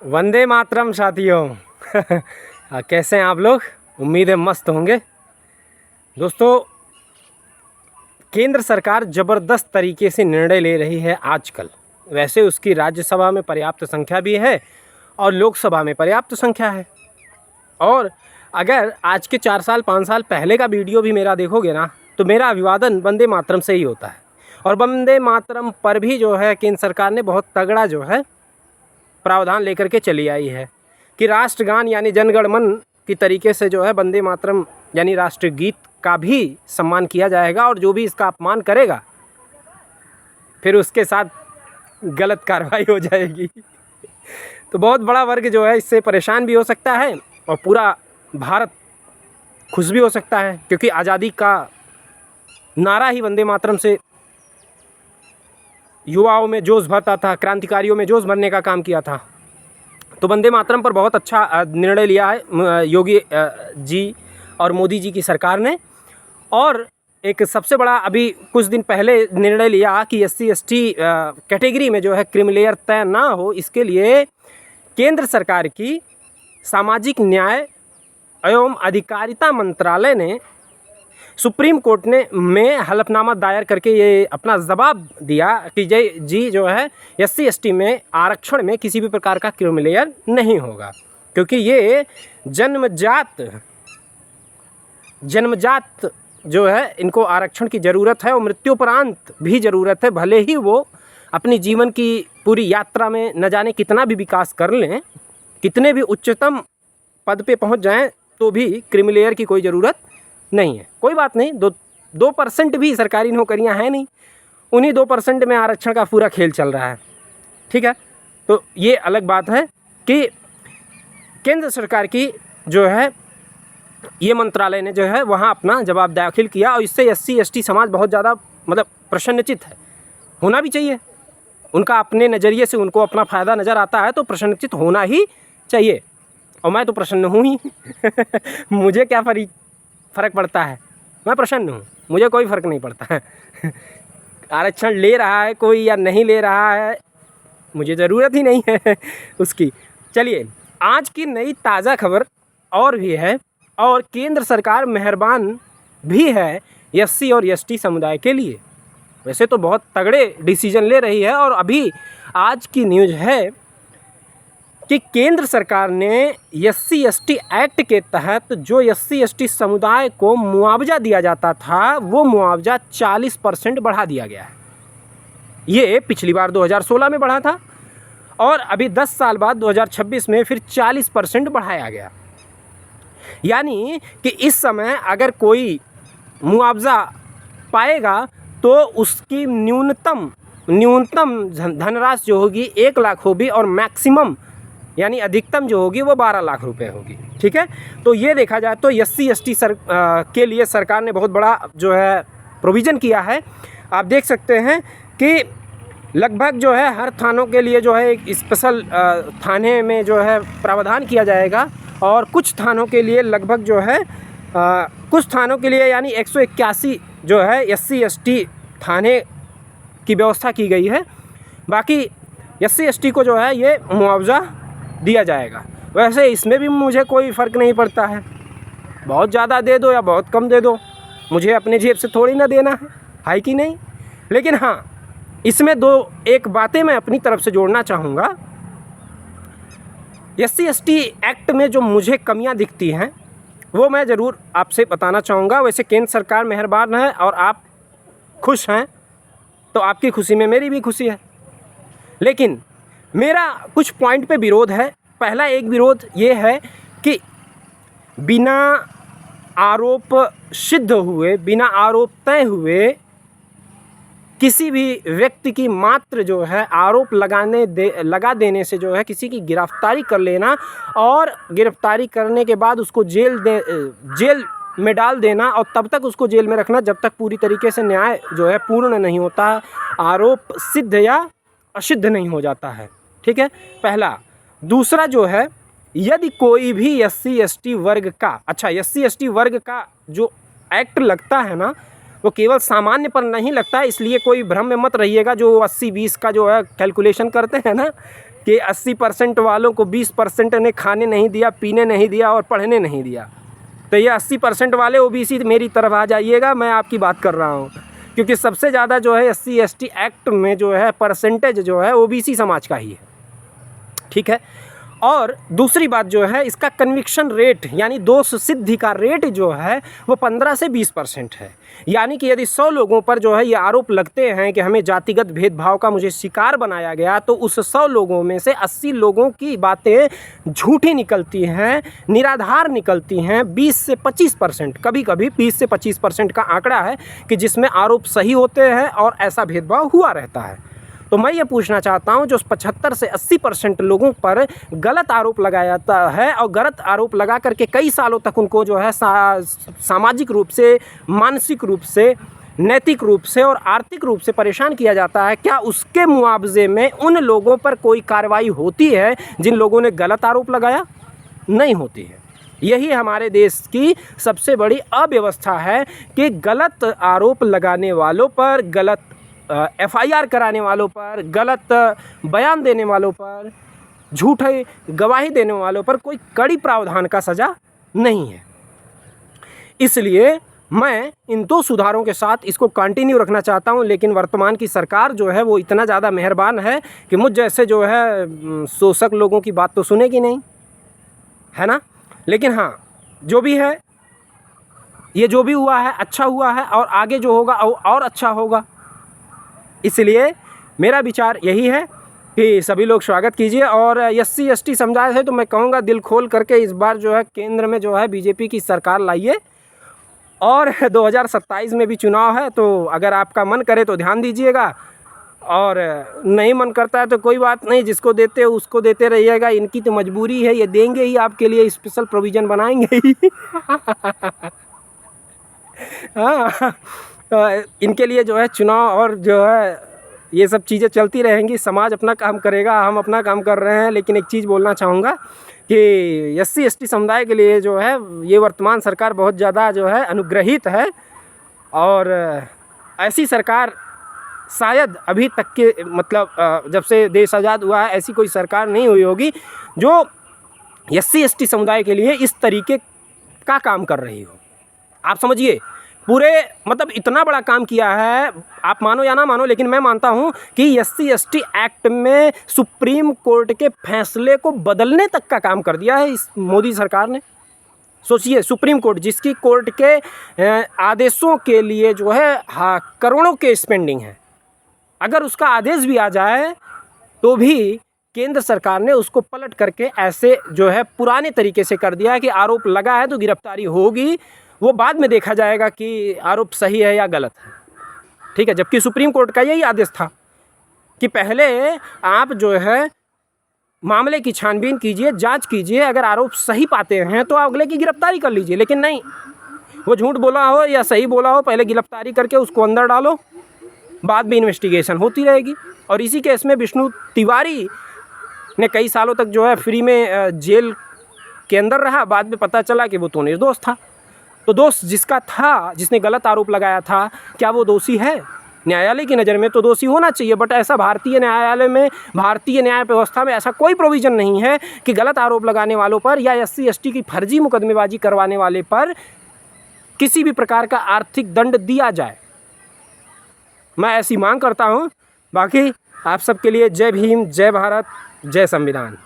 वंदे मातरम साथियों। कैसे हैं आप लोग? उम्मीद है मस्त होंगे। दोस्तों, केंद्र सरकार ज़बरदस्त तरीके से निर्णय ले रही है आजकल। वैसे उसकी राज्यसभा में पर्याप्त संख्या भी है और लोकसभा में पर्याप्त संख्या है। और अगर आज के 4 साल 5 साल पहले का वीडियो भी मेरा देखोगे ना, तो मेरा अभिवादन वंदे मातरम से ही होता है। और वंदे मातरम पर भी जो है केंद्र सरकार ने बहुत तगड़ा जो है प्रावधान लेकर के चली आई है कि राष्ट्रगान यानी जनगण मन की तरीके से जो है वंदे मातरम यानी राष्ट्रगीत का भी सम्मान किया जाएगा। और जो भी इसका अपमान करेगा फिर उसके साथ गलत कार्रवाई हो जाएगी। तो बहुत बड़ा वर्ग जो है इससे परेशान भी हो सकता है और पूरा भारत खुश भी हो सकता है, क्योंकि आज़ादी का नारा ही वंदे मातरम से युवाओं में जोश भरता था, क्रांतिकारियों में जोश भरने का काम किया था। तो वंदे मातरम पर बहुत अच्छा निर्णय लिया है योगी जी और मोदी जी की सरकार ने। और एक सबसे बड़ा अभी कुछ दिन पहले निर्णय लिया कि SC/ST कैटेगरी में जो है क्रीमी तय ना हो, इसके लिए केंद्र सरकार की सामाजिक न्याय एवं अधिकारिता मंत्रालय ने सुप्रीम कोर्ट में हलफनामा दायर करके ये अपना जवाब दिया कि जी जो है SC/ST में आरक्षण में किसी भी प्रकार का क्रीमी लेयर नहीं होगा, क्योंकि ये जन्मजात जो है इनको आरक्षण की ज़रूरत है और मृत्युपरांत भी ज़रूरत है। भले ही वो अपनी जीवन की पूरी यात्रा में न जाने कितना भी विकास कर लें, कितने भी उच्चतम पद पे पहुंच जाएं, तो भी क्रीमी लेयर की कोई ज़रूरत नहीं है। कोई बात नहीं, 2% भी सरकारी नौकरियां हैं नहीं, उन्हीं 2% में आरक्षण का पूरा खेल चल रहा है। ठीक है, तो ये अलग बात है कि केंद्र सरकार की जो है ये मंत्रालय ने जो है वहाँ अपना जवाब दाखिल किया और इससे SC/ST समाज बहुत ज़्यादा प्रसन्नचित है। होना भी चाहिए, उनका अपने नज़रिए से उनको अपना फ़ायदा नज़र आता है तो प्रसन्नचित होना ही चाहिए। और मैं तो प्रसन्न हूँ ही। मुझे क्या फ़र्क पड़ता है, मैं प्रसन्न हूँ, मुझे कोई फ़र्क नहीं पड़ता है। आरक्षण ले रहा है कोई या नहीं ले रहा है, मुझे ज़रूरत ही नहीं है उसकी। चलिए, आज की नई ताज़ा खबर और भी है, और केंद्र सरकार मेहरबान भी है SC और ST समुदाय के लिए। वैसे तो बहुत तगड़े डिसीजन ले रही है, और अभी आज की न्यूज़ है कि केंद्र सरकार ने SC/ST एक्ट के तहत जो SC/ST समुदाय को मुआवजा दिया जाता था, वो मुआवजा 40% बढ़ा दिया गया है। ये पिछली बार 2016 में बढ़ा था और अभी 10 साल बाद 2026 में फिर 40% बढ़ाया गया। यानी कि इस समय अगर कोई मुआवजा पाएगा तो उसकी न्यूनतम धनराशि जो होगी 1 लाख होगी और मैक्सिमम यानी अधिकतम जो होगी वो 12 लाख रुपए होगी। ठीक है, तो ये देखा जाए तो SC/ST के लिए सरकार ने बहुत बड़ा जो है प्रोविज़न किया है। आप देख सकते हैं कि लगभग जो है हर थानों के लिए जो है एक स्पेशल थाने में जो है प्रावधान किया जाएगा, और कुछ थानों के लिए लगभग जो है कुछ थानों के लिए यानी 181 जो है SC/ST थाने की व्यवस्था की गई है। बाकी SC/ST को जो है ये मुआवजा दिया जाएगा। वैसे इसमें भी मुझे कोई फ़र्क नहीं पड़ता है, बहुत ज़्यादा दे दो या बहुत कम दे दो, मुझे अपने जेब से थोड़ी ना देना है कि नहीं। लेकिन हाँ, इसमें एक बातें मैं अपनी तरफ से जोड़ना चाहूँगा। SC/ST एक्ट में जो मुझे कमियां दिखती हैं वो मैं ज़रूर आपसे बताना चाहूँगा। वैसे केंद्र सरकार मेहरबान है और आप खुश हैं, तो आपकी खुशी में मेरी भी खुशी है। लेकिन मेरा कुछ पॉइंट पे विरोध है। पहला एक विरोध ये है कि बिना आरोप सिद्ध हुए, बिना आरोप तय हुए किसी भी व्यक्ति की मात्र जो है आरोप लगा देने से जो है किसी की गिरफ्तारी कर लेना, और गिरफ्तारी करने के बाद उसको जेल में डाल देना और तब तक उसको जेल में रखना जब तक पूरी तरीके से न्याय जो है पूर्ण नहीं होता, आरोप सिद्ध या असिद्ध नहीं हो जाता है। ठीक है, पहला। दूसरा जो है, यदि कोई भी SC/ST वर्ग का SC/ST वर्ग का जो एक्ट लगता है ना, वो केवल सामान्य पर नहीं लगता है, इसलिए कोई भ्रम में मत रहिएगा। जो 80-20 का जो है कैलकुलेशन करते हैं ना कि 80% वालों को 20% ने खाने नहीं दिया, पीने नहीं दिया और पढ़ने नहीं दिया। तो ये 80% वाले ओबीसी मेरी तरफ आ जाइएगा, मैं आपकी बात कर रहा हूँ, क्योंकि सबसे ज़्यादा जो है SC ST एक्ट में जो है परसेंटेज जो है ओबीसी समाज का ही है। ठीक है। और दूसरी बात जो है, इसका कन्विक्शन रेट यानी दोष सिद्धि का रेट जो है वो 15 से 20% है। यानी कि यदि 100 लोगों पर जो है ये आरोप लगते हैं कि हमें जातिगत भेदभाव का मुझे शिकार बनाया गया, तो उस 100 लोगों में से 80 लोगों की बातें झूठी निकलती हैं, निराधार निकलती हैं। 20 से 25%, कभी कभी 20 से 25% का आंकड़ा है कि जिसमें आरोप सही होते हैं और ऐसा भेदभाव हुआ रहता है। तो मैं ये पूछना चाहता हूँ, जो 75 से 80% लोगों पर गलत आरोप लगाया जाता है और गलत आरोप लगा करके कई सालों तक उनको जो है सामाजिक रूप से, मानसिक रूप से, नैतिक रूप से और आर्थिक रूप से परेशान किया जाता है, क्या उसके मुआवजे में उन लोगों पर कोई कार्रवाई होती है जिन लोगों ने गलत आरोप लगाया? नहीं होती है। यही हमारे देश की सबसे बड़ी अव्यवस्था है कि गलत आरोप लगाने वालों पर, गलत FIR कराने वालों पर, गलत बयान देने वालों पर, झूठे गवाही देने वालों पर कोई कड़ी प्रावधान का सज़ा नहीं है। इसलिए मैं इन 2 सुधारों के साथ इसको कंटिन्यू रखना चाहता हूं, लेकिन वर्तमान की सरकार जो है वो इतना ज़्यादा मेहरबान है कि मुझ जैसे जो है शोषक लोगों की बात तो सुनेगी नहीं, है ना। लेकिन हाँ, जो भी है, ये जो भी हुआ है अच्छा हुआ है और आगे जो होगा और अच्छा होगा। इसलिए मेरा विचार यही है कि सभी लोग स्वागत कीजिए। और SC ST समुदाय है तो मैं कहूँगा दिल खोल करके इस बार जो है केंद्र में जो है बीजेपी की सरकार लाइए। और 2027 में भी चुनाव है, तो अगर आपका मन करे तो ध्यान दीजिएगा, और नहीं मन करता है तो कोई बात नहीं, जिसको देते हो उसको देते रहिएगा। इनकी तो मजबूरी है, ये देंगे ही, आपके लिए स्पेशल प्रोविज़न बनाएंगे ही। हाँ, इनके लिए जो है चुनाव और जो है ये सब चीज़ें चलती रहेंगी। समाज अपना काम करेगा, हम अपना काम कर रहे हैं। लेकिन एक चीज़ बोलना चाहूँगा कि SC ST समुदाय के लिए जो है ये वर्तमान सरकार बहुत ज़्यादा जो है अनुग्रहित है, और ऐसी सरकार शायद अभी तक के मतलब जब से देश आज़ाद हुआ है ऐसी कोई सरकार नहीं हुई होगी जो SC ST समुदाय के लिए इस तरीके का काम कर रही हो। आप समझिए, पूरे मतलब इतना बड़ा काम किया है, आप मानो या ना मानो, लेकिन मैं मानता हूं कि SC ST एक्ट में सुप्रीम कोर्ट के फैसले को बदलने तक का काम कर दिया है इस मोदी सरकार ने। सोचिए, सुप्रीम कोर्ट जिसकी कोर्ट के आदेशों के लिए जो है करोड़ों के स्पेंडिंग है, अगर उसका आदेश भी आ जाए तो भी केंद्र सरकार ने उसको पलट करके ऐसे जो है पुराने तरीके से कर दिया है कि आरोप लगा है तो गिरफ्तारी होगी, वो बाद में देखा जाएगा कि आरोप सही है या गलत है। ठीक है, जबकि सुप्रीम कोर्ट का यही आदेश था कि पहले आप जो है मामले की छानबीन कीजिए, जांच कीजिए, अगर आरोप सही पाते हैं तो अगले की गिरफ्तारी कर लीजिए। लेकिन नहीं, वो झूठ बोला हो या सही बोला हो, पहले गिरफ्तारी करके उसको अंदर डालो, बाद में इन्वेस्टिगेशन होती रहेगी। और इसी केस में विष्णु तिवारी ने कई सालों तक जो है फ्री में जेल के अंदर रहा, बाद में पता चला कि वो तो निर्दोष था। तो दोष जिसका था, जिसने गलत आरोप लगाया था, क्या वो दोषी है? न्यायालय की नज़र में तो दोषी होना चाहिए, बट ऐसा भारतीय न्यायालय में, भारतीय न्याय व्यवस्था में ऐसा कोई प्रोविज़न नहीं है कि गलत आरोप लगाने वालों पर या SC ST की फर्जी मुकदमेबाजी करवाने वाले पर किसी भी प्रकार का आर्थिक दंड दिया जाए। मैं ऐसी मांग करता हूँ। बाकी आप सबके लिए जय भीम, जय भारत, जय संविधान।